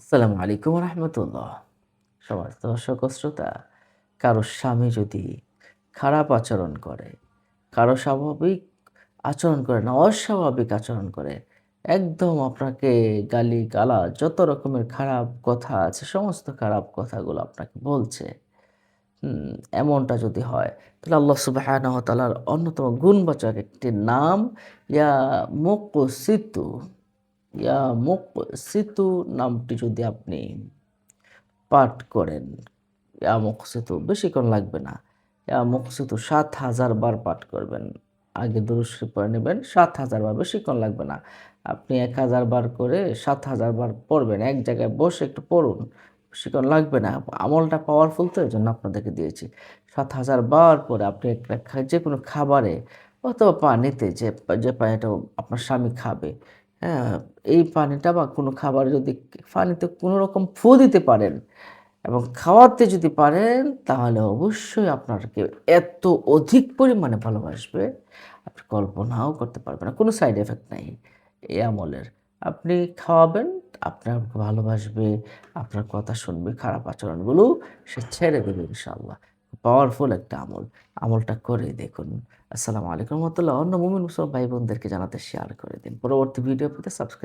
আসসালামু আলাইকুম রহমতুল্লাহ। সমাজ দর্শক ও শ্রোতা, কারো স্বামী যদি খারাপ আচরণ করে, কারো স্বাভাবিক আচরণ করে না, অস্বাভাবিক আচরণ করে, একদম আপনাকে গালি-গালাজ যত রকমের খারাপ কথা আছে, সমস্ত খারাপ কথাগুলো আপনাকে বলছে। হুম, এমনটা যদি হয়, তাহলে আল্লাহ সুবহানাহু ওয়া তাআলার অন্যতম গুণবাচক একটি নাম ইয়া মুকসিতু, ইয়া মুকসিতু নামটি যদি আপনি পাঠ করেন। ইয়া মুকসিতু বেশিক্ষণ লাগবে না। ইয়া মুকসিতু ৭,০০০ বার পাঠ করবেন। আগে দুরূদ শরীফ পড়ে নিবেন ৭,০০০ বার, বেশিক্ষণ লাগবে না। আপনি ১,০০০ বার করে ৭,০০০ বার পড়বেন। এক জায়গায় বসে একটু পড়ুন। বেশিক্ষণ লাগবে না। আমলটা পাওয়ারফুল তো এজন্য আপনাদেরকে দিয়েছি। ৭,০০০ বার পরে আপনি একটা যেকোনো খাবারে অথবা পানিতে যে পানিটা আপনার স্বামী খাবে, হ্যাঁ? এই পানিটা বা কোনো খাবারে যদি পানিতে কোনো রকম ফু দিতে পারেন এবং খাওয়াতে যদি পারেন, তাহলে অবশ্যই আপনাকে এত অধিক পরিমাণে ভালোবাসবে, আপনি কল্পনাও করতে পারবেন না। কোনো সাইড ইফেক্ট নাই এই আমলের। আপনি খাওয়াবেন, আপনাকে ভালোবাসবে, আপনার কথা শুনবে, খারাপ আচরণগুলো সে ছেড়ে দেবে ইনশাআল্লাহ। পাওয়ারফুল একটা আমল। আমলটা করে দেখুন। আসসালামু আলাইকুম ওয়া রাহমাতুল্লাহ। অন্য মুমিন মুসলমান ভাই বোনদেরকে জানাতে শেয়ার করে দিন। পরবর্তী ভিডিও পেতে সাবস্ক্রাইব